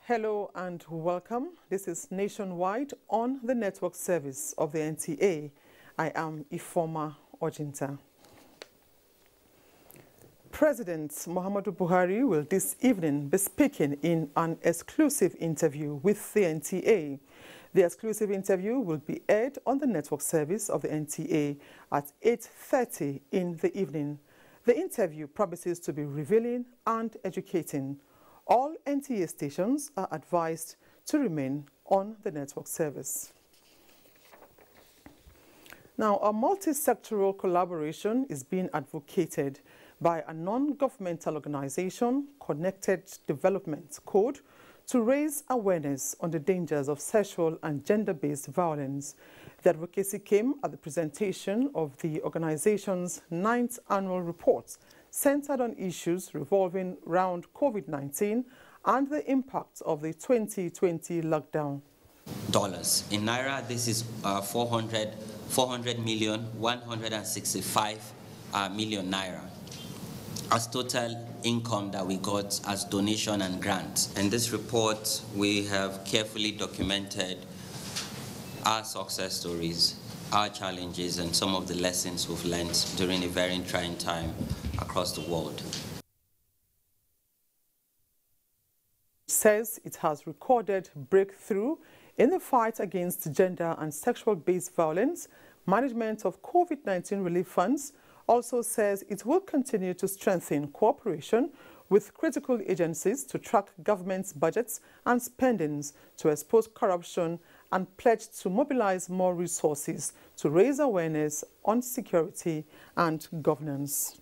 Hello and welcome. This is Nationwide on the network service of the NTA. I am Ifoma Ojinta. President Muhammadu Buhari will this evening be speaking in an exclusive interview with the NTA. The exclusive interview will be aired on the network service of the NTA at 8:30 in the evening. The interview promises to be revealing and educating. All NTA stations are advised to remain on the network service. Now, a multi-sectoral collaboration is being advocated by a non-governmental organization, Connected Development Code, to raise awareness on the dangers of sexual and gender-based violence. The advocacy came at the presentation of the organization's 9th annual report, centered on issues revolving around COVID-19 and the impact of the 2020 lockdown. In Naira, this is 400,165 million Naira as total income that we got as donation and grant. In this report, we have carefully documented our success stories, our challenges, and some of the lessons we've learned during a very trying time across the world. Says it has recorded breakthrough in the fight against gender and sexual-based violence. Management of COVID-19 relief funds also says it will continue to strengthen cooperation with critical agencies to track government's budgets and spendings, to expose corruption, and pledge to mobilize more resources to raise awareness on security and governance.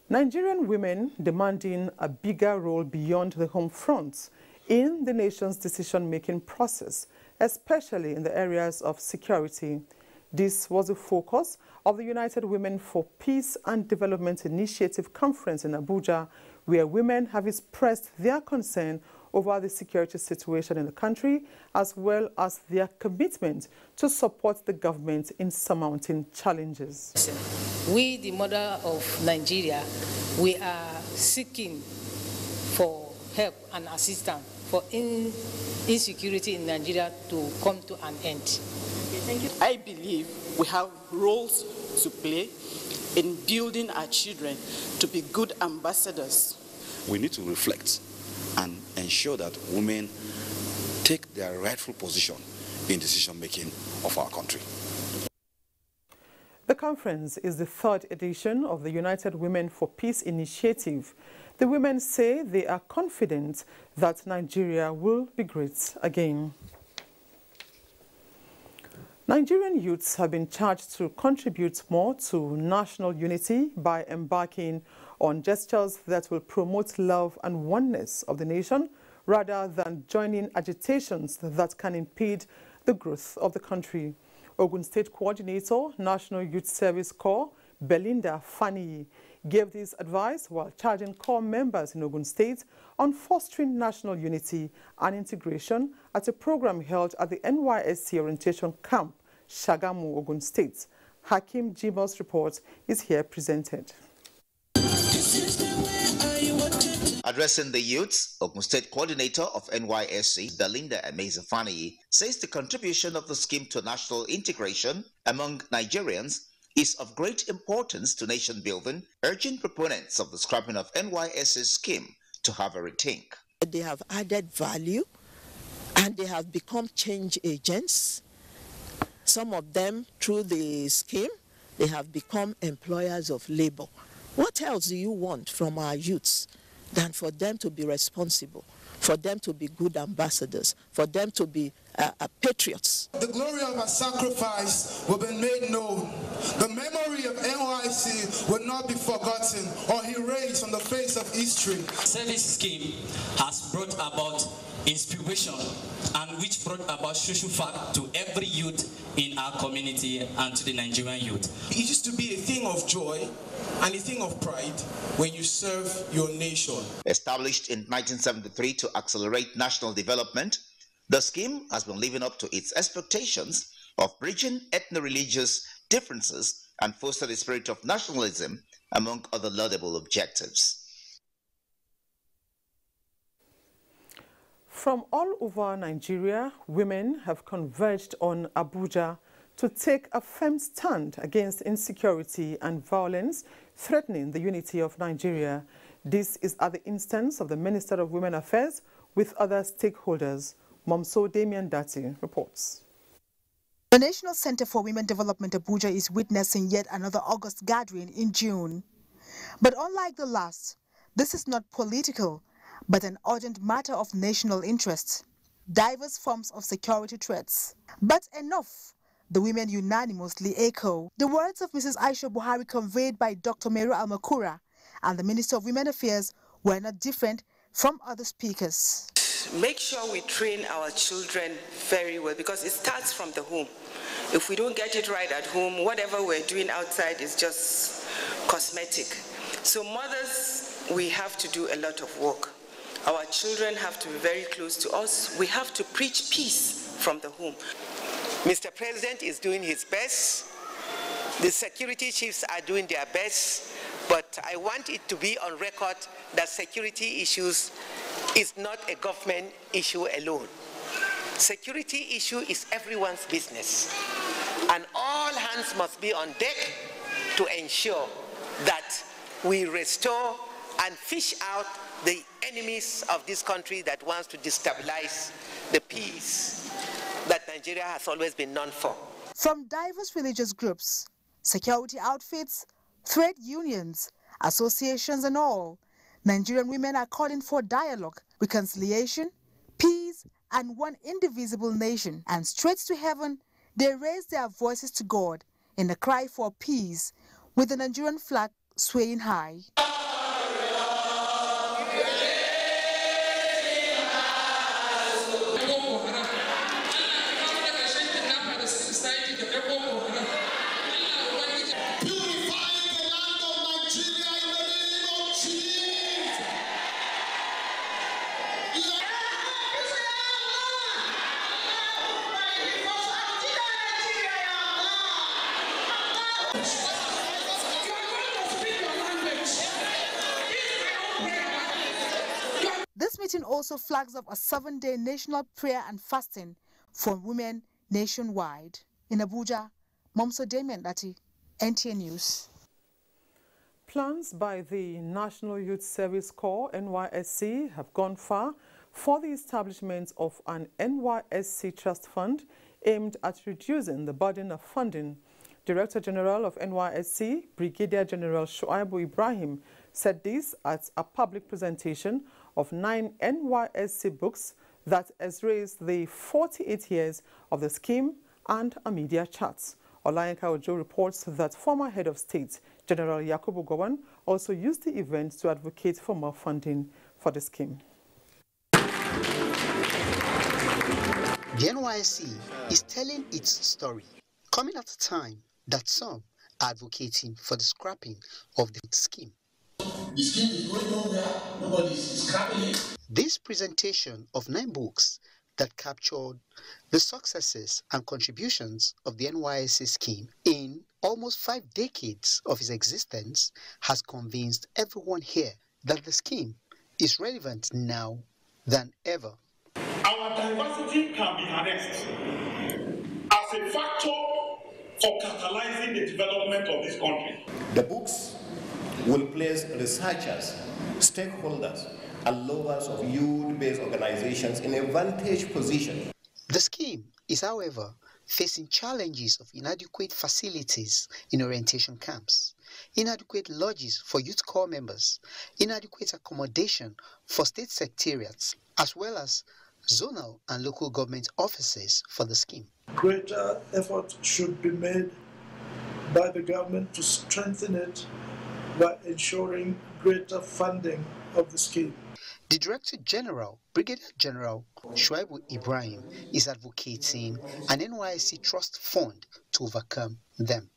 Nigerian women demanding a bigger role beyond the home front in the nation's decision-making process, especially in the areas of security. This was the focus of the United Women for Peace and Development Initiative Conference in Abuja, where women have expressed their concern over the security situation in the country, as well as their commitment to support the government in surmounting challenges. We, the mother of Nigeria, we are seeking for help and assistance for insecurity in Nigeria to come to an end. Thank you. I believe we have roles to play in building our children to be good ambassadors. We need to reflect and ensure that women take their rightful position in decision-making of our country. The conference is the 3rd edition of the United Women for Peace initiative. The women say they are confident that Nigeria will be great again. Nigerian youths have been charged to contribute more to national unity by embarking on gestures that will promote love and oneness of the nation, rather than joining agitations that can impede the growth of the country. Ogun State Coordinator, National Youth Service Corps, Belinda Faniyi, gave this advice while charging corps members in Ogun State on fostering national unity and integration at a program held at the NYSC Orientation Camp, Shagamu, Ogun State. Hakim Jibo's report is here presented. Addressing the youths, Ogun State Coordinator of NYSC, Belinda Faniyi, says the contribution of the scheme to national integration among Nigerians is of great importance to nation building, urging proponents of the scrapping of NYSC's scheme to have a rethink. They have added value and they have become change agents. Some of them, through the scheme, they have become employers of labor. What else do you want from our youths than for them to be responsible, for them to be good ambassadors, for them to be patriots? The glory of our sacrifice will be made known. The memory of NYC will not be forgotten or erased on the face of history. Service scheme has brought about inspiration and which brought about social fact to every youth in our community and to the Nigerian youth. It used to be a thing of joy and a thing of pride when you serve your nation. Established in 1973 to accelerate national development, the scheme has been living up to its expectations of bridging ethno-religious differences and foster the spirit of nationalism, among other laudable objectives. From all over Nigeria, women have converged on Abuja to take a firm stand against insecurity and violence threatening the unity of Nigeria. This is at the instance of the Minister of Women Affairs with other stakeholders. Momso Damian Dati reports. The National Center for Women Development Abuja is witnessing yet another August gathering in June. But unlike the last, this is not political, but an urgent matter of national interest. Diverse forms of security threats. But enough, the women unanimously echo. The words of Mrs. Aisha Buhari conveyed by Dr. Meru Almakura and the Minister of Women Affairs were not different from other speakers. Make sure we train our children very well, because it starts from the home. If we don't get it right at home, whatever we're doing outside is just cosmetic. So mothers, we have to do a lot of work. Our children have to be very close to us. We have to preach peace from the home. Mr. President is doing his best. The security chiefs are doing their best. But I want it to be on record that security issues is not a government issue alone. Security issue is everyone's business. And all hands must be on deck to ensure that we restore and fish out the enemies of this country that wants to destabilize the peace that Nigeria has always been known for. From diverse religious groups, security outfits, trade unions, associations and all, Nigerian women are calling for dialogue, reconciliation, peace and one indivisible nation. And straight to heaven, they raise their voices to God in a cry for peace, with the Nigerian flag swaying high. This meeting also flags up a 7-day national prayer and fasting for women nationwide. In Abuja, Momso Damian Dati, NTA News. Plans by the National Youth Service Corps, NYSC, have gone far for the establishment of an NYSC trust fund aimed at reducing the burden of funding. Director General of NYSC, Brigadier General Shuaibu Ibrahim, said this at a public presentation of 9 NYSC books that has raised the 48 years of the scheme and a media chat. Olayenka Ojo reports that former head of state, General Yakubu Gowon, also used the event to advocate for more funding for the scheme. The NYSC is telling its story, coming at a time that some are advocating for the scrapping of the scheme. The scheme is going nowhere, nobody is scrapping it. This presentation of 9 books that captured the successes and contributions of the NYSC scheme in almost 5 decades of its existence has convinced everyone here that the scheme is relevant now than ever. Our diversity can be harnessed as a factor for catalyzing the development of this country. The books will place researchers, stakeholders, and lovers of youth-based organizations in a vantage position. The scheme is, however, facing challenges of inadequate facilities in orientation camps, inadequate lodges for youth corps members, inadequate accommodation for state secretariats, as well as zonal and local government offices for the scheme. Greater effort should be made by the government to strengthen it by ensuring greater funding of the scheme. The Director General, Brigadier General Shuaibu Ibrahim, is advocating an NYSC trust fund to overcome them.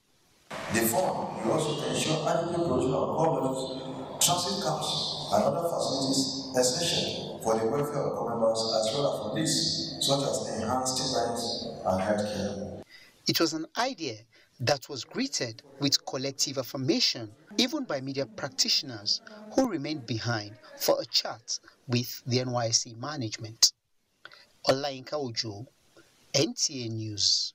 The fund will also ensure adequate provision of government, transit camps, and other facilities essential for the welfare of corps members, as well as for this, such as enhanced stipends and healthcare. It was an idea that was greeted with collective affirmation, even by media practitioners who remained behind for a chat with the NYSC management. Olayinka Ojo, NTA News.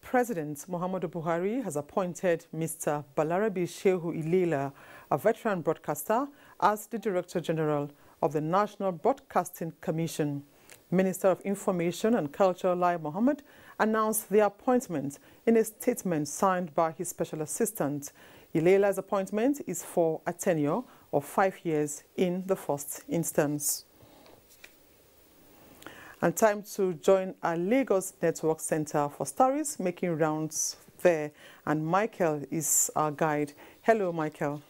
President Muhammadu Buhari has appointed Mr. Balarabe Shehu Ilela, a veteran broadcaster, as the Director General of the National Broadcasting Commission. Minister of Information and Culture Lai Mohammed announced the appointment in a statement signed by his special assistant. Ilela's appointment is for a tenure of 5 years in the first instance. And time to join our Lagos Network Center for stories making rounds there. And Michael is our guide. Hello, Michael.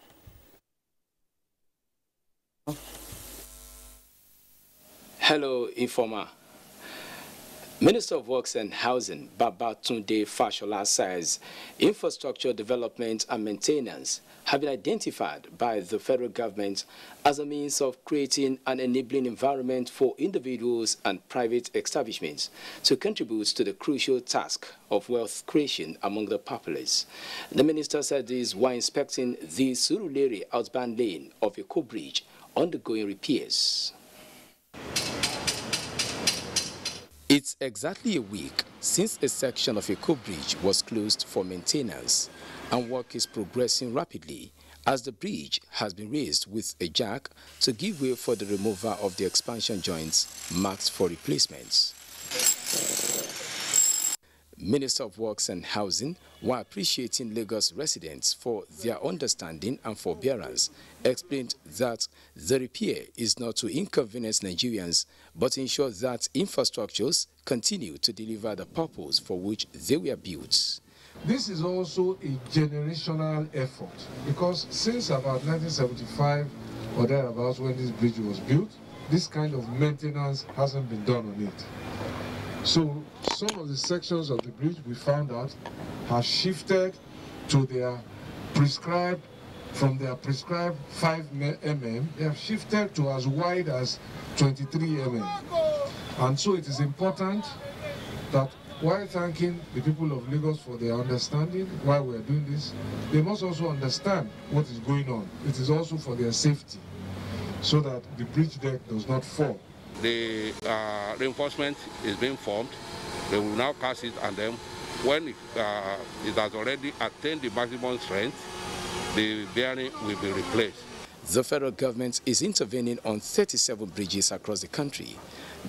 Hello, Informa. Minister of Works and Housing, Babatunde Fashola, says infrastructure development and maintenance have been identified by the federal government as a means of creating an enabling environment for individuals and private establishments to contribute to the crucial task of wealth creation among the populace. The minister said this while inspecting the Surulere outbound lane of Eko Bridge undergoing repairs. It's exactly a week since a section of Eko Bridge was closed for maintenance, and work is progressing rapidly as the bridge has been raised with a jack to give way for the removal of the expansion joints marked for replacements. Minister of Works and Housing, while appreciating Lagos residents for their understanding and forbearance, explained that the repair is not to inconvenience Nigerians, but ensure that infrastructures continue to deliver the purpose for which they were built. This is also a generational effort, because since about 1975 or thereabouts, when this bridge was built, this kind of maintenance hasn't been done on it. So some of the sections of the bridge we found out have shifted to their prescribed, from their prescribed 5 mm, they have shifted to as wide as 23 mm. And so it is important that while thanking the people of Lagos for their understanding while we are doing this, they must also understand what is going on. It is also for their safety, so that the bridge deck does not fall. The reinforcement is being formed. They will now cast it, and then when it has already attained the maximum strength, the bearing will be replaced. The federal government is intervening on 37 bridges across the country.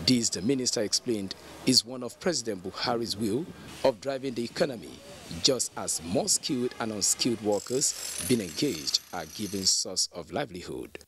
This, the minister explained, is one of President Buhari's will of driving the economy, just as more skilled and unskilled workers being engaged are given source of livelihood.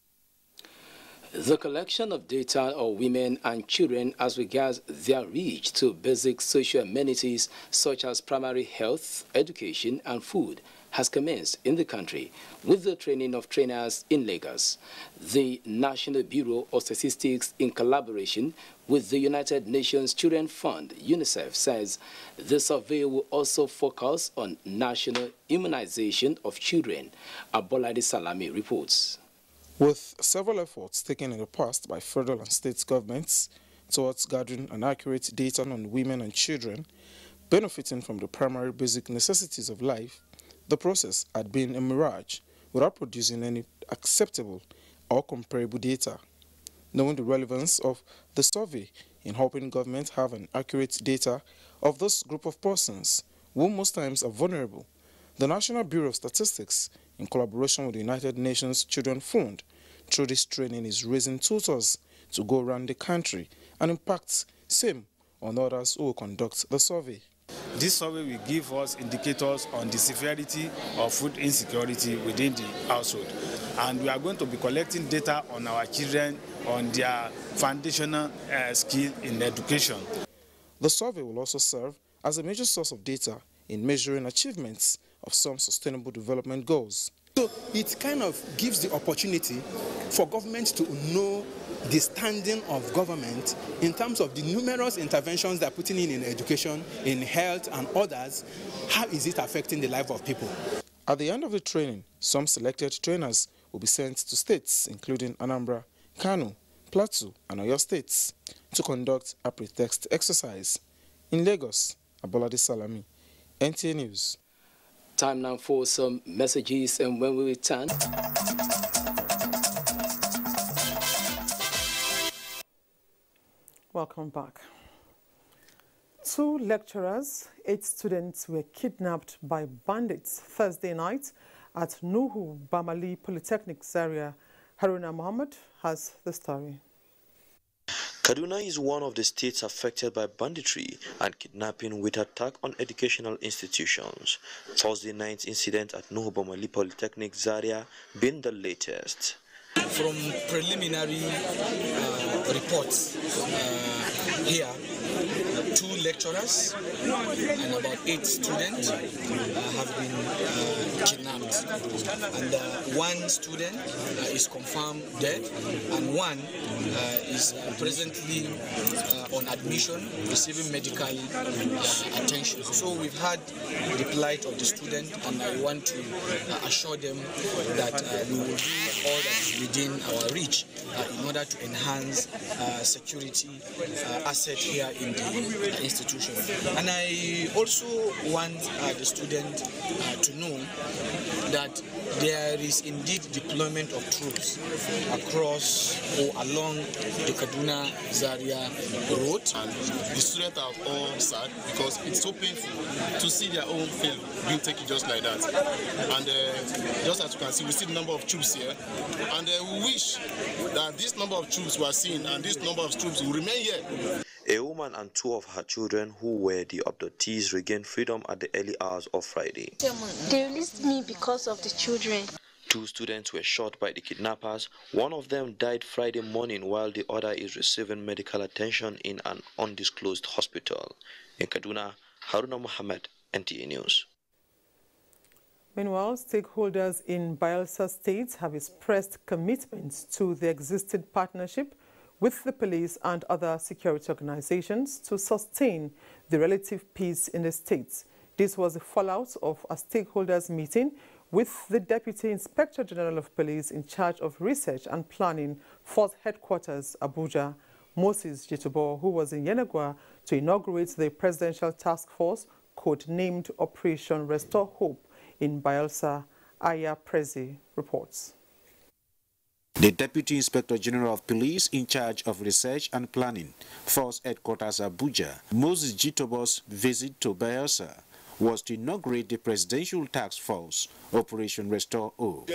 The collection of data of women and children as regards their reach to basic social amenities such as primary health, education, and food has commenced in the country with the training of trainers in Lagos. The National Bureau of Statistics, in collaboration with the United Nations Children Fund, UNICEF, says the survey will also focus on national immunization of children. Abolade Salami reports. With several efforts taken in the past by federal and state governments towards gathering an accurate data on women and children benefiting from the primary basic necessities of life, the process had been a mirage without producing any acceptable or comparable data. Knowing the relevance of the survey in helping government have an accurate data of this group of persons who most times are vulnerable, the National Bureau of Statistics, in collaboration with the United Nations Children Fund, through this training is raising tutors to go around the country and impact same on others who will conduct the survey. This survey will give us indicators on the severity of food insecurity within the household. And we are going to be collecting data on our children, on their foundational skill in education. The survey will also serve as a major source of data in measuring achievements of some sustainable development goals. So it kind of gives the opportunity for government to know the standing of government in terms of the numerous interventions they're putting in education, in health and others. How is it affecting the life of people? At the end of the training, some selected trainers will be sent to states including Anambra, Kano, Plateau and Oyo states to conduct a pretext exercise. In Lagos, Abolade Salami, NTA News. Time now for some messages, and when we return... Welcome back. 2 lecturers, 8 students were kidnapped by bandits Thursday night at Nuhu Bamali Polytechnic Zaria. Haruna Mohammed has the story. Kaduna is one of the states affected by banditry and kidnapping with attack on educational institutions. Thursday night's incident at Nuhu Bamali Polytechnic Zaria being the latest. From preliminary reports here, 2 lecturers and about 8 students have been kidnapped, and 1 student is confirmed dead, and 1 is presently on admission receiving medical attention. So we've had the plight of the student, and I want to assure them that we will do all that is within our reach in order to enhance security asset here in the institution. And I also want the student to know that there is indeed deployment of troops across or along the Kaduna-Zaria road. And the students are all sad because it's so painful to see their own field being taken just like that. And just as you can see, we see the number of troops here. And we wish that this number of troops we are seeing and this number of troops will remain here. A woman and 2 of her children who were the abductees regained freedom at the early hours of Friday. They released me because of the children. 2 students were shot by the kidnappers. 1 of them died Friday morning while the other is receiving medical attention in an undisclosed hospital. In Kaduna, Haruna Mohammed, NTA News. Meanwhile, stakeholders in Bayelsa State have expressed commitment to the existing partnership with the police and other security organizations to sustain the relative peace in the state. This was the fallout of a stakeholders meeting with the Deputy Inspector General of Police in charge of research and planning, Force Headquarters, Abuja, Moses Jitubo, who was in Yenagua to inaugurate the Presidential Task Force, codenamed Operation Restore Hope in Bayelsa. Aya Prezi reports. The Deputy Inspector General of Police in charge of research and planning, Force Headquarters Abuja, Moses Jitobo's visit to Bayelsa was to inaugurate the Presidential Task Force, Operation Restore Hope.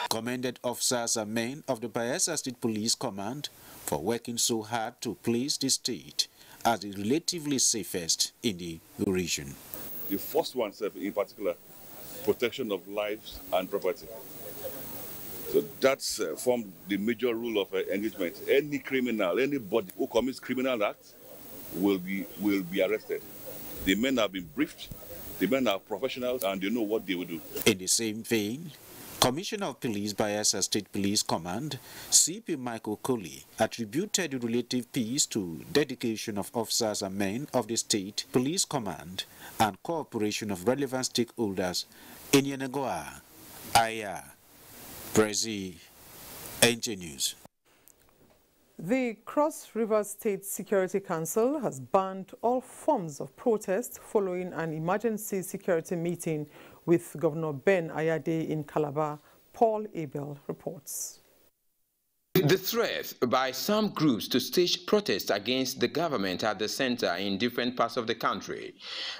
Commended officers and men of the Bayelsa State Police Command for working so hard to place the state as the relatively safest in the region. The first one, in particular, protection of lives and property. So that's formed the major rule of engagement. Any criminal, anybody who commits criminal acts will be arrested. The men have been briefed, the men are professionals, and they know what they will do. In the same vein, Commissioner of Police Bayelsa State Police Command, CP Michael Coley, attributed the relative peace to dedication of officers and men of the State Police Command and cooperation of relevant stakeholders in Yenagoa, Aya, Prezi, NTA News. The Cross River State Security Council has banned all forms of protest following an emergency security meeting with Governor Ben Ayade in Calabar. Paul Abel reports. The threat by some groups to stage protests against the government at the center in different parts of the country.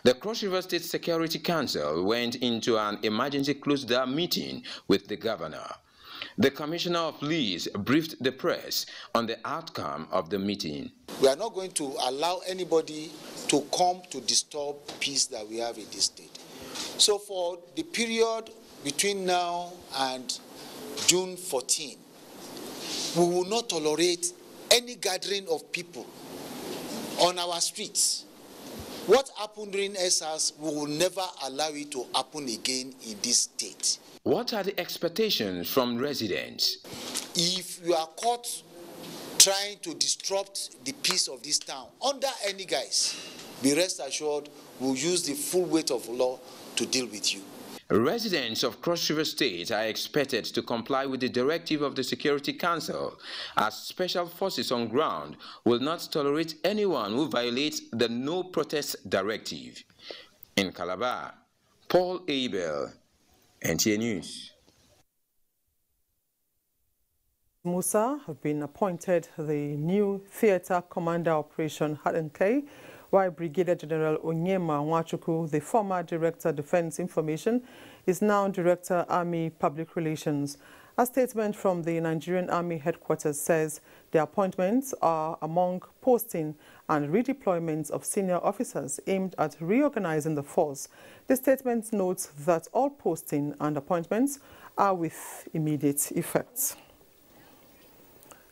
The Cross River State Security Council went into an emergency closed-door meeting with the governor. The Commissioner of Police briefed the press on the outcome of the meeting. We are not going to allow anybody to come to disturb peace that we have in this state. So for the period between now and June 14, we will not tolerate any gathering of people on our streets. What happened during SARS, we will never allow it to happen again in this state. What are the expectations from residents? If you are caught trying to disrupt the peace of this town under any guise, be rest assured we'll use the full weight of law to deal with you. Residents of Cross River State are expected to comply with the directive of the Security Council, as special forces on ground will not tolerate anyone who violates the No Protest Directive. In Calabar, Paul Abel, NTA News. Musa have been appointed the new theatre commander operation Hadenkei, while Brigadier General Onyema Nwachukwu, the former Director Defense Information, is now Director Army Public Relations. A statement from the Nigerian Army headquarters says the appointments are among posting and redeployments of senior officers aimed at reorganizing the force. The statement notes that all posting and appointments are with immediate effect.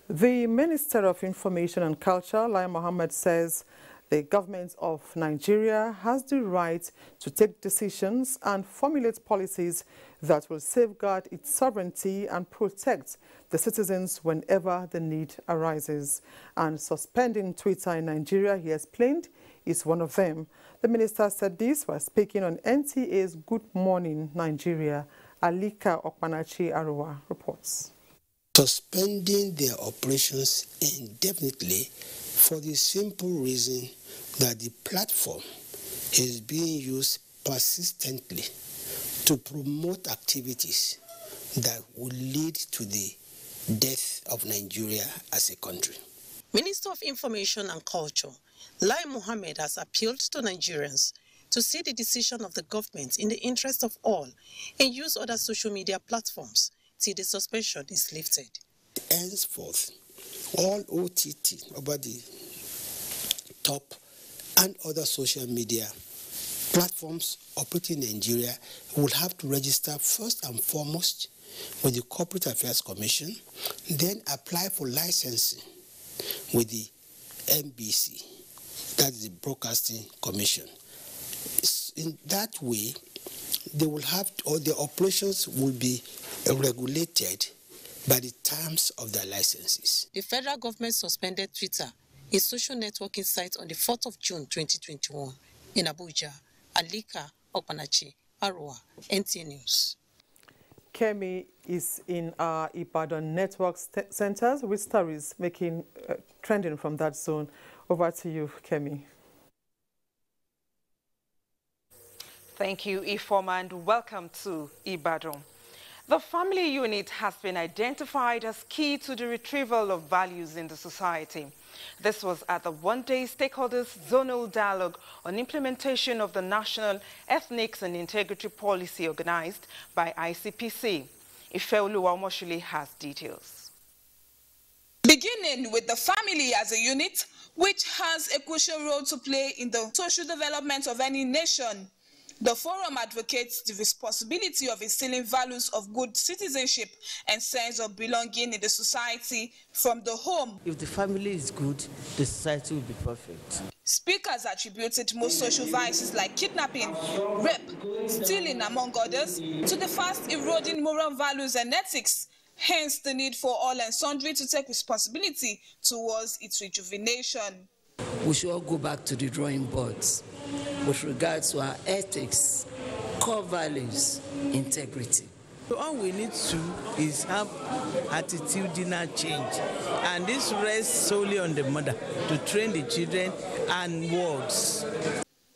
The Minister of Information and Culture, Lai Mohammed, says the government of Nigeria has the right to take decisions and formulate policies that will safeguard its sovereignty and protect the citizens whenever the need arises. And suspending Twitter in Nigeria, he explained, is one of them. The minister said this while speaking on NTA's Good Morning Nigeria. Alika Okpanachi Arua reports. Suspending their operations indefinitely for the simple reason that the platform is being used persistently to promote activities that will lead to the death of Nigeria as a country. Minister of Information and Culture, Lai Mohammed, has appealed to Nigerians to see the decision of the government in the interest of all and use other social media platforms till the suspension is lifted. Henceforth, all OTT over the top and other social media platforms operating in Nigeria will have to register first and foremost with the Corporate Affairs Commission, then apply for licensing with the NBC, that is the Broadcasting Commission. In that way, they will have, or their operations will be regulated by the terms of their licenses. The federal government suspended Twitter, a social networking site, on the 4th of June 2021 in Abuja. Alika Okpanachi, Arua, NTA News. Kemi is in our Ibadan network centers with stories making trending from that zone. Over to you, Kemi. Thank you, Ifoma, and welcome to Ibadan. The family unit has been identified as key to the retrieval of values in the society. This was at the one-day stakeholders zonal dialogue on implementation of the National Ethnics and Integrity Policy organized by ICPC. Ifeoluwa Omoshule has details. Beginning with the family as a unit, which has a crucial role to play in the social development of any nation, the forum advocates the responsibility of instilling values of good citizenship and sense of belonging in the society from the home. If the family is good, the society will be perfect. Speakers attributed most social vices like kidnapping, rape, stealing, among others, to the fast eroding moral values and ethics. Hence the need for all and sundry to take responsibility towards its rejuvenation. We should all go back to the drawing boards with regards to our ethics, core values, integrity. So all we need to is have attitudinal change, and this rests solely on the mother to train the children and words.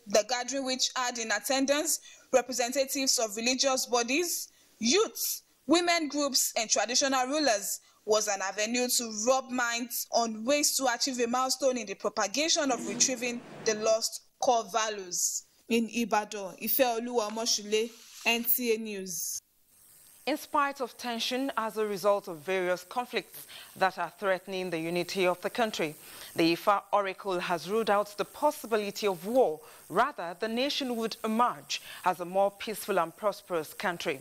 The gathering, which had in attendance representatives of religious bodies, youths, women groups, and traditional rulers, was an avenue to rub minds on ways to achieve a milestone in the propagation of retrieving the lost core values. In Ibadan, Ifeoluwa Omoshule, NTA News. In spite of tension as a result of various conflicts that are threatening the unity of the country, the Ifa Oracle has ruled out the possibility of war. Rather, the nation would emerge as a more peaceful and prosperous country.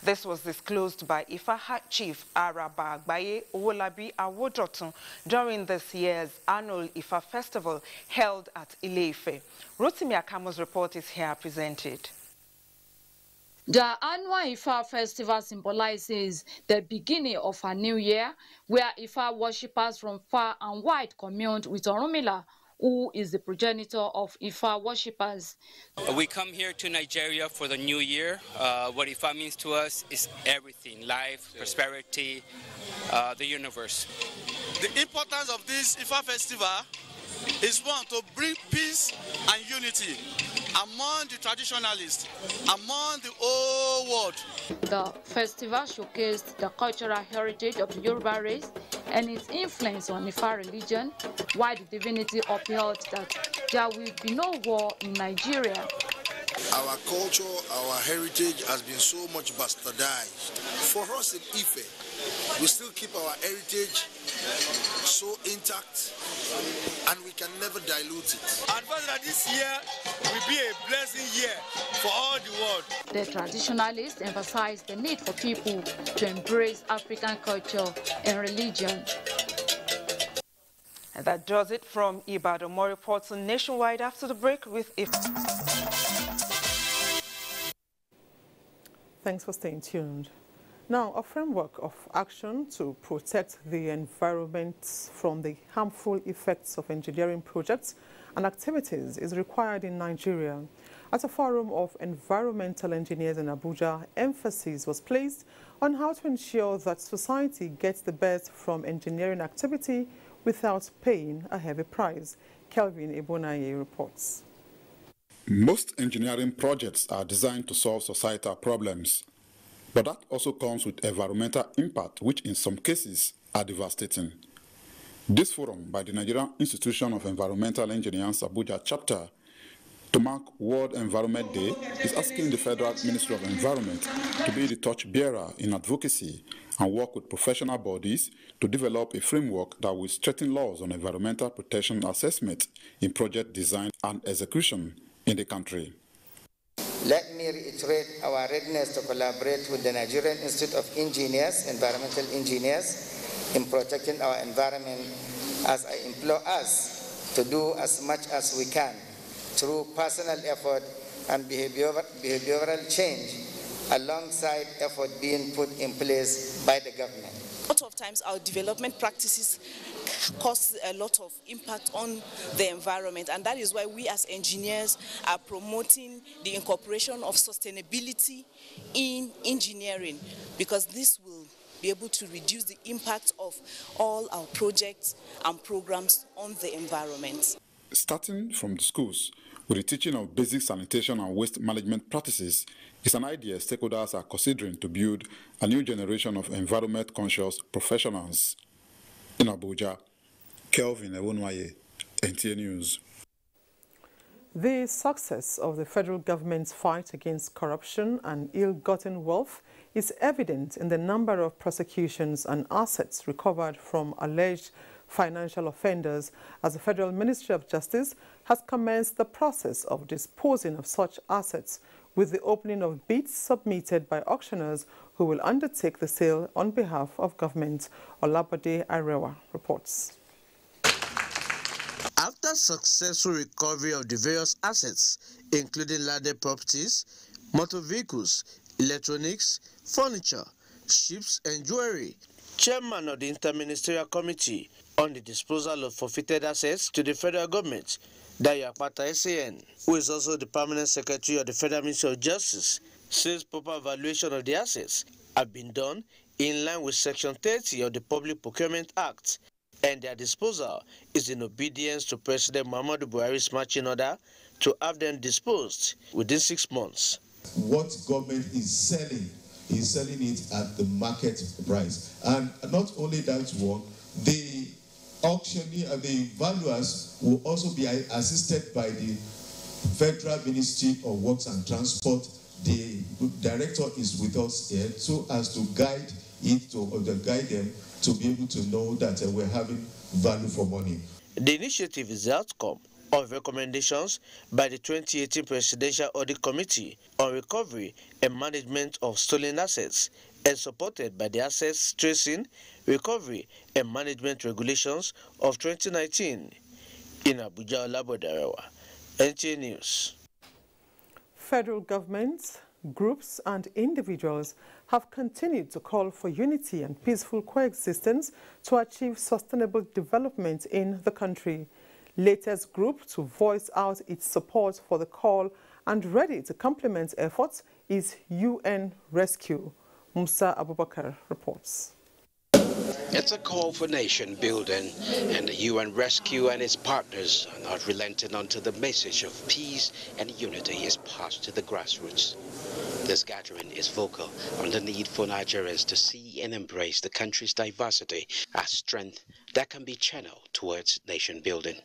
This was disclosed by Ifa Chief Araba Agbaye Owolabi Awodotun during this year's annual Ifa Festival held at Ile-Ife. Rotimi Akamo's report is here presented. The annual Ifa festival symbolizes the beginning of a new year, where Ifa worshippers from far and wide communed with Orunmila, who is the progenitor of Ifa worshippers. We come here to Nigeria for the new year. What Ifa means to us is everything: life, prosperity, the universe. The importance of this Ifa festival is one, to bring peace and unity among the traditionalists, among the whole world. The festival showcased the cultural heritage of the Yoruba race and its influence on Ifa religion, while the divinity upheld that there will be no war in Nigeria. Our culture, our heritage has been so much bastardized. For us in Ife, we still keep our heritage so intact and we can never dilute it. And that this year will be a blessing year for all the world. The traditionalists emphasized the need for people to embrace African culture and religion. And that does it from Ibadan. More reports on Nationwide after the break with If. Thanks for staying tuned. Now, a framework of action to protect the environment from the harmful effects of engineering projects and activities is required in Nigeria. At a forum of environmental engineers in Abuja, emphasis was placed on how to ensure that society gets the best from engineering activity without paying a heavy price. Kelvin Ebonaye reports. Most engineering projects are designed to solve societal problems, but that also comes with environmental impact, which in some cases are devastating. This forum by the Nigerian Institution of Environmental Engineers Abuja chapter to mark World Environment Day is asking the Federal Ministry of Environment to be the torchbearer in advocacy and work with professional bodies to develop a framework that will strengthen laws on environmental protection assessment in project design and execution in the country. Let me reiterate our readiness to collaborate with the Nigerian Institute of Engineers, Environmental Engineers, in protecting our environment, as I implore us to do as much as we can through personal effort and behavioral change, alongside effort being put in place by the government. A lot of times our development practices cause a lot of impact on the environment, and that is why we as engineers are promoting the incorporation of sustainability in engineering, because this will be able to reduce the impact of all our projects and programs on the environment. Starting from the schools with the teaching of basic sanitation and waste management practices is an idea stakeholders are considering to build a new generation of environment-conscious professionals. In Abuja, Kelvin Ewonwaye, NTA News. The success of the federal government's fight against corruption and ill-gotten wealth is evident in the number of prosecutions and assets recovered from alleged financial offenders, as the Federal Ministry of Justice has commenced the process of disposing of such assets with the opening of bids submitted by auctioneers who will undertake the sale on behalf of government. Olabode Arewa reports. After successful recovery of the various assets, including landed properties, motor vehicles, electronics, furniture, ships and jewelry, Chairman of the Interministerial Committee on the Disposal of Forfeited Assets to the Federal Government, Dayo Akpata SAN, who is also the Permanent Secretary of the Federal Ministry of Justice, says proper evaluation of the assets have been done in line with Section 30 of the Public Procurement Act, and their disposal is in obedience to President Muhammadu Buhari's marching order to have them disposed within 6 months. What government is selling it at the market price. And not only that one, the auctioneer, the valuers will also be assisted by the Federal Ministry of Works and Transport. The director is with us here so as to guide them to be able to know that we're having value for money. The initiative is the outcome of recommendations by the 2018 Presidential Audit Committee on Recovery and Management of Stolen Assets and supported by the Assets Tracing, Recovery and Management Regulations of 2019. In Abuja, Olabode Arewa, NTA News. Federal governments, groups and individuals have continued to call for unity and peaceful coexistence to achieve sustainable development in the country. Latest group to voice out its support for the call and ready to complement efforts is UN Rescue. Musa Abubakar reports. It's a call for nation building, and the UN Rescue and its partners are not relenting until the message of peace and unity is passed to the grassroots. This gathering is vocal on the need for Nigerians to see and embrace the country's diversity as strength that can be channeled towards nation building.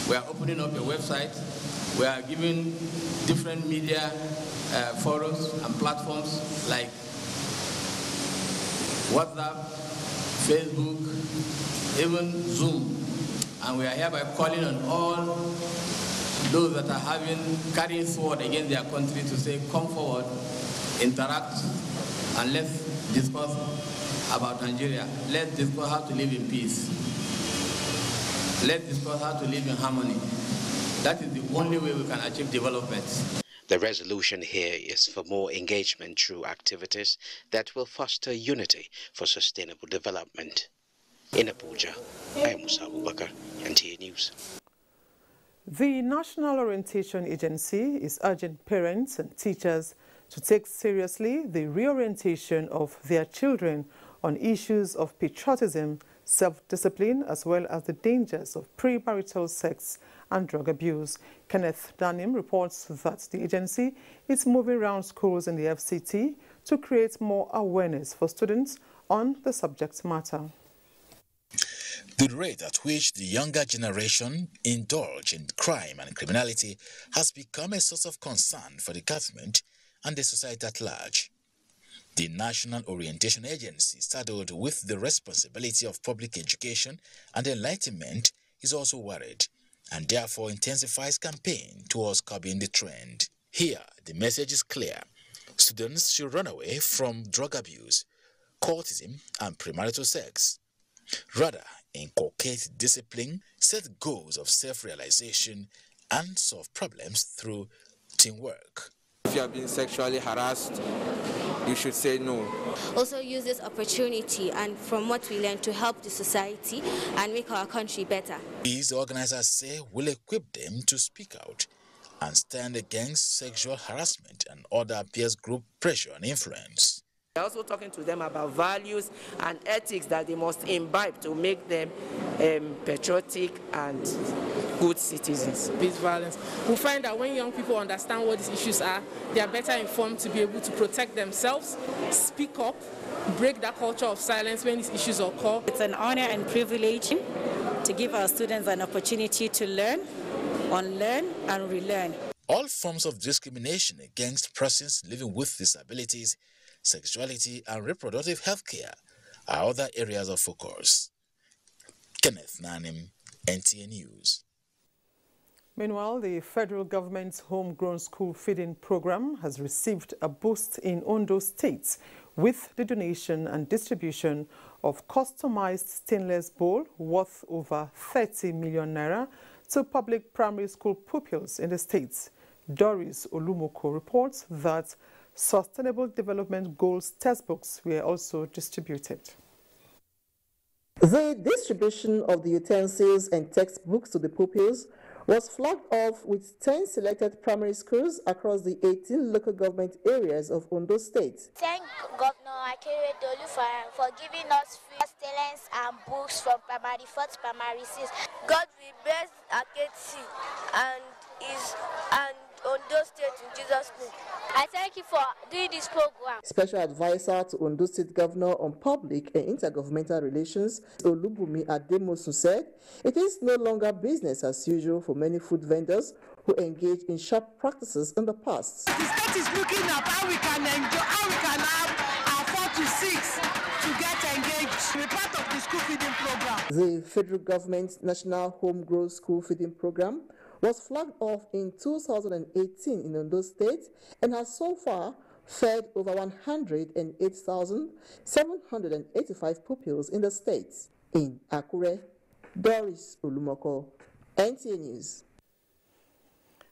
We are opening up a website. We are giving different media forums and platforms like WhatsApp, Facebook, even Zoom. And we are hereby calling on all those that are carrying sword against their country to say, come forward, interact, and let's discuss about Nigeria. Let's discuss how to live in peace. Let's discuss how to live in harmony. That is the only way we can achieve development. The resolution here is for more engagement through activities that will foster unity for sustainable development. In Abuja, I am Musa Abubakar, NTA News. The National Orientation Agency is urging parents and teachers to take seriously the reorientation of their children on issues of patriotism, self-discipline, as well as the dangers of premarital sex and drug abuse. Kenneth Danim reports that the agency is moving around schools in the FCT to create more awareness for students on the subject matter. The rate at which the younger generation indulge in crime and criminality has become a source of concern for the government and the society at large. The National Orientation Agency, saddled with the responsibility of public education and enlightenment, is also worried and therefore intensifies campaign towards curbing the trend. Here, the message is clear. Students should run away from drug abuse, courtism, and premarital sex. Rather, inculcate discipline, set goals of self-realization, and solve problems through teamwork. If you are being sexually harassed, you should say no. Also use this opportunity and from what we learn to help the society and make our country better. These organizers say will equip them to speak out and stand against sexual harassment and other peers group pressure and influence. We're also talking to them about values and ethics that they must imbibe to make them patriotic and good citizens. Peace violence. We find that when young people understand what these issues are, they are better informed to be able to protect themselves, speak up, break that culture of silence when these issues occur. It's an honor and privilege to give our students an opportunity to learn, unlearn, and relearn. All forms of discrimination against persons living with disabilities, sexuality, and reproductive health care are other areas of focus. Kenneth Nanim, NTA News. Meanwhile, the federal government's homegrown school feeding program has received a boost in Ondo State with the donation and distribution of customized stainless bowl worth over 30 million naira to public primary school pupils in the state. Doris Olumoko reports that Sustainable Development Goals textbooks were also distributed. The distribution of the utensils and textbooks to the pupils was flagged off with 10 selected primary schools across the 18 local government areas of Ondo State. Thank Governor Akeredolu for giving us free sustenance and books from primary 4 to primary 6. God will bless Aketi and Ondo State in Jesus' name. I thank you for doing this program. Special Advisor to Ondo State Governor on Public and Intergovernmental Relations, Olubumi Ademosun, said it is no longer business as usual for many food vendors who engaged in sharp practices in the past. The state is looking at how we can enjoy, how we can have our 4 to 6 to get engaged. We're part of the school feeding program. The federal government's National Homegrown School Feeding Program was flagged off in 2018 in Ondo State and has so far fed over 108,785 pupils in the state. In Akure, Doris Olumoko, NTA News.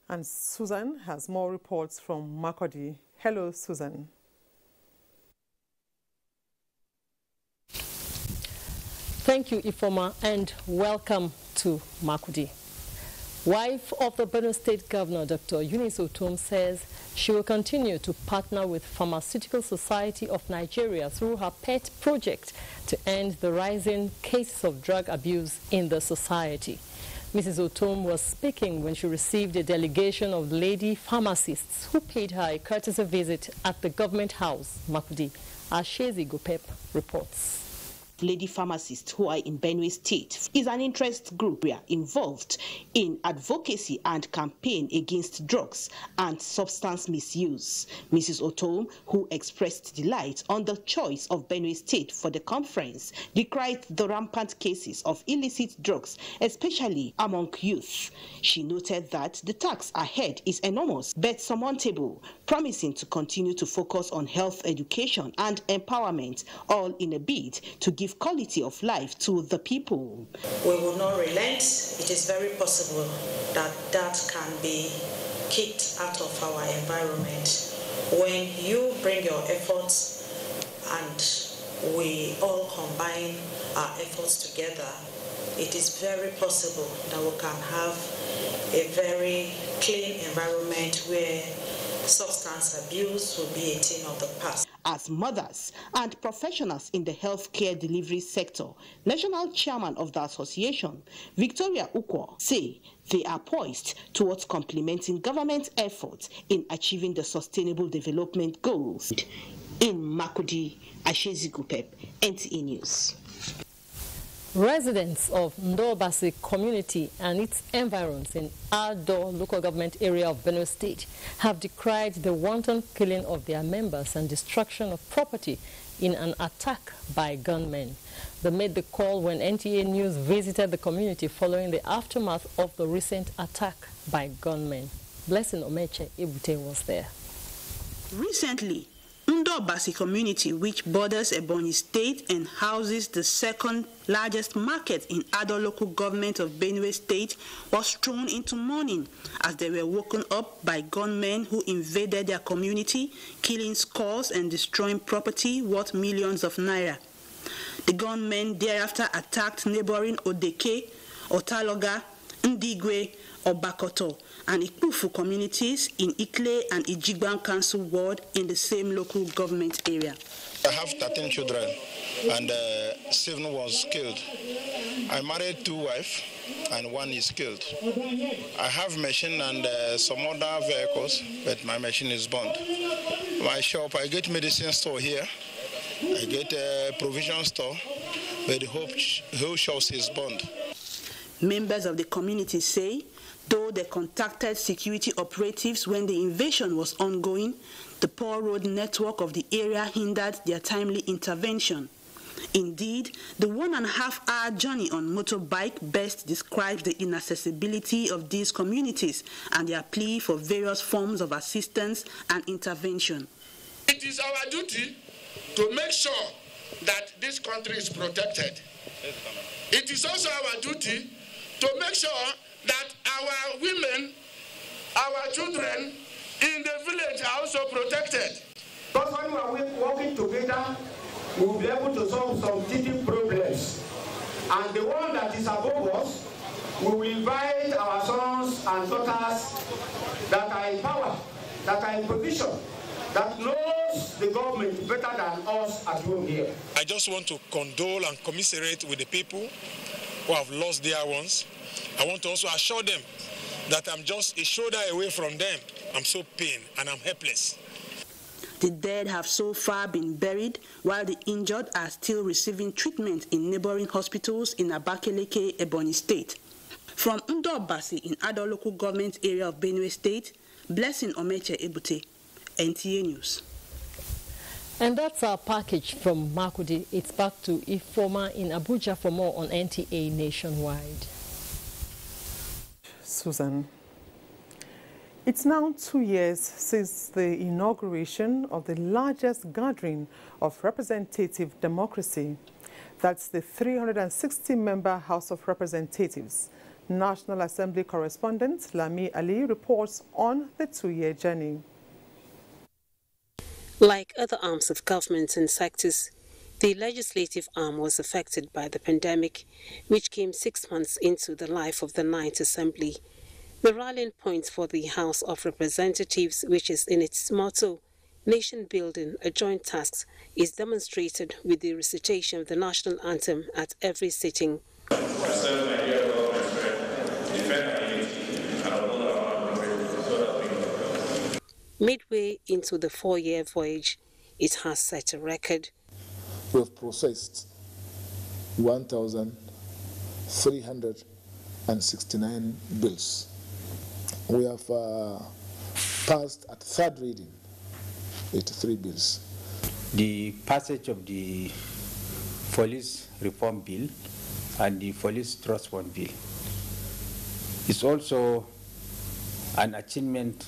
And Susan has more reports from Makurdi. Hello, Susan. Thank you, Ifoma, and welcome to Makurdi. Wife of the Benue State Governor, Dr. Eunice Otom, says she will continue to partner with Pharmaceutical Society of Nigeria through her PET project to end the rising cases of drug abuse in the society. Mrs. Otom was speaking when she received a delegation of lady pharmacists who paid her a courtesy visit at the government house, Makudi. Ashezi Gopep reports. Lady pharmacists who are in Benue State is an interest group involved in advocacy and campaign against drugs and substance misuse. Mrs. Otom, who expressed delight on the choice of Benue State for the conference, decried the rampant cases of illicit drugs, especially among youth. She noted that the task ahead is enormous but surmountable, promising to continue to focus on health education and empowerment, all in a bid to give quality of life to the people. We will not relent. It is very possible that that can be kicked out of our environment. When you bring your efforts and we all combine our efforts together, it is very possible that we can have a very clean environment where substance abuse will be a thing of the past. As mothers and professionals in the healthcare delivery sector, National Chairman of the association, Victoria Ukwo, say they are poised towards complementing government efforts in achieving the sustainable development goals. In Makudi, Ashezi Gupep, NTA News. Residents of Ndobasi community and its environs in Ado local government area of Benue State have decried the wanton killing of their members and destruction of property in an attack by gunmen. They made the call when NTA News visited the community following the aftermath of the recent attack by gunmen. Blessing Omeche Ebute was there. Recently, Ndobasi community, which borders Ebonyi State and houses the second largest market in Ado local government of Benue State, was thrown into mourning as they were woken up by gunmen who invaded their community, killing scores and destroying property worth millions of naira. The gunmen thereafter attacked neighboring Odeke, Otaloga, Ndigwe, Obakoto, and Ikpufu communities in Ikle and Ijigban Council ward in the same local government area. I have 13 children and 7 was killed. I married 2 wives and 1 is killed. I have machine and some other vehicles, but my machine is burned. My shop, I get medicine store here. I get a provision store, but the whole shop is burned. Members of the community say, though they contacted security operatives when the invasion was ongoing, the poor road network of the area hindered their timely intervention. Indeed, the 1.5-hour journey on motorbike best describes the inaccessibility of these communities and their plea for various forms of assistance and intervention. It is our duty to make sure that this country is protected. It is also our duty to make sure that our women, our children in the village are also protected. Because when we are working together, we will be able to solve some teething problems. And the one that is above us, we will invite our sons and daughters that are in power, that are in position, that knows the government better than us at home here. I just want to condole and commiserate with the people who have lost their ones. I want to also assure them that I'm just a shoulder away from them. I'm so pained and I'm helpless. The dead have so far been buried, while the injured are still receiving treatment in neighboring hospitals in Abakaliki, Ebonyi State. From Ndobasi in Ado local government area of Benue State, Blessing Omeche Ebute, NTA News. And that's our package from Makudi. It's back to Ifoma in Abuja for more on NTA Nationwide. Susan. It's now 2 years since the inauguration of the largest gathering of representative democracy. That's the 360-member House of Representatives. National Assembly correspondent Lami Ali reports on the 2-year journey. Like other arms of government and sectors, the legislative arm was affected by the pandemic, which came 6 months into the life of the 9th Assembly. The rallying point for the House of Representatives, which is in its motto, Nation Building, a Joint Task, is demonstrated with the recitation of the national anthem at every sitting. Midway into the 4-year voyage, it has set a record. We have processed 1,369 bills. We have passed at third reading 83 bills. The passage of the police reform bill and the police trust fund bill is also an achievement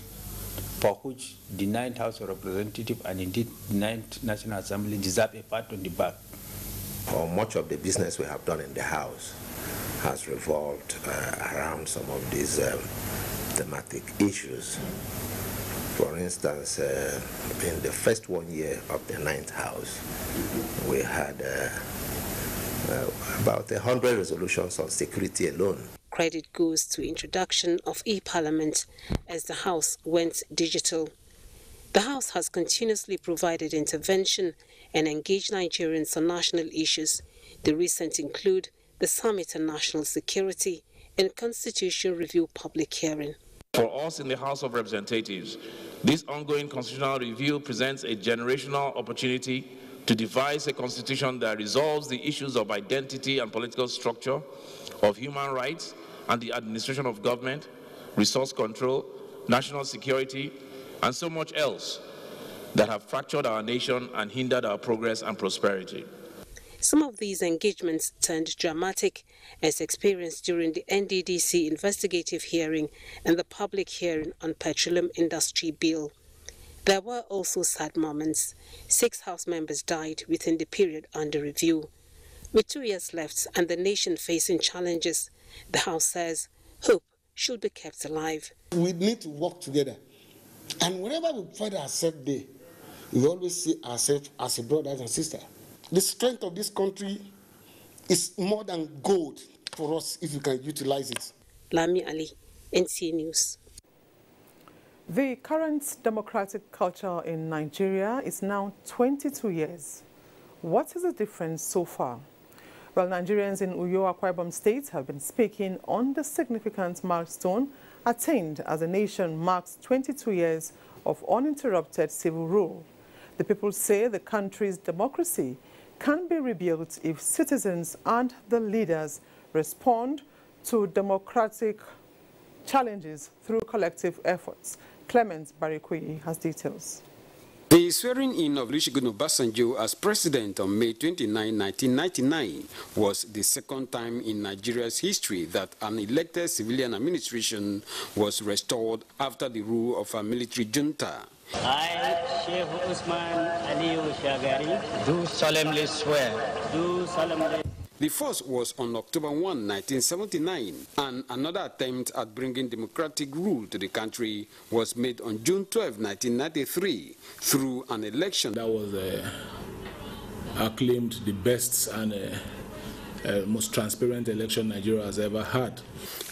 for which the 9th House of Representatives and indeed the 9th National Assembly deserve a pat on the back. Much of the business we have done in the House has revolved around some of these thematic issues. For instance, in the first 1 year of the 9th House, we had about 100 resolutions on security alone. Credit goes to introduction of e-Parliament as the House went digital. The House has continuously provided intervention and engaged Nigerians on national issues. The recent include the Summit on National Security and Constitution Review public hearing. For us in the House of Representatives, this ongoing constitutional review presents a generational opportunity to devise a constitution that resolves the issues of identity and political structure, of human rights and the administration of government, resource control, national security, and so much else that have fractured our nation and hindered our progress and prosperity. Some of these engagements turned dramatic, as experienced during the NDDC investigative hearing and the public hearing on Petroleum Industry Bill. There were also sad moments. 6 House members died within the period under review. With 2 years left and the nation facing challenges, the House says hope should be kept alive. We need to work together. And whenever we find ourselves there, we always see ourselves as a brothers and sisters. The strength of this country is more than gold for us if we can utilize it. Lami Ali, NTA News. The current democratic culture in Nigeria is now 22 years. What is the difference so far? Well, Nigerians in Uyo, Akwa Ibom State have been speaking on the significant milestone attained as the nation marks 22 years of uninterrupted civil rule. The people say the country's democracy can be rebuilt if citizens and the leaders respond to democratic challenges through collective efforts. Clement Barikui has details. The swearing-in of Olusegun Obasanjo as president on May 29, 1999 was the second time in Nigeria's history that an elected civilian administration was restored after the rule of a military junta. I, Sheikh Usman Aliyu Shagari, do solemnly swear. Do solemnly. The first was on October 1, 1979, and another attempt at bringing democratic rule to the country was made on June 12, 1993, through an election. That was acclaimed the best and most transparent election Nigeria has ever had.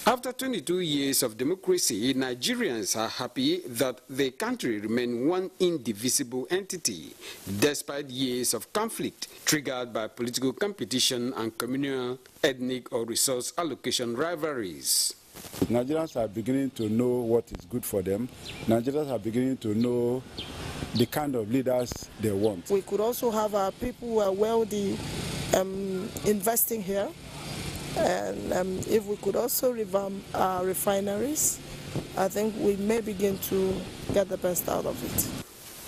After 22 years of democracy, Nigerians are happy that the country remained one indivisible entity, despite years of conflict triggered by political competition and communal, ethnic, or resource allocation rivalries. Nigerians are beginning to know what is good for them. Nigerians are beginning to know the kind of leaders they want. We could also have our people who are wealthy investing here. And if we could also revamp our refineries, I think we may begin to get the best out of it.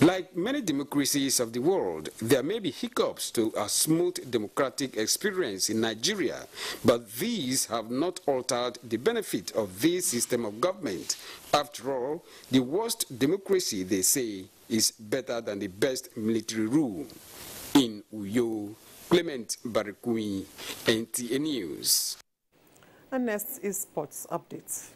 Like many democracies of the world, there may be hiccups to a smooth democratic experience in Nigeria, but these have not altered the benefit of this system of government. After all, the worst democracy, they say, is better than the best military rule. In Uyo, Clement Barikui, NTA News. And next is sports updates.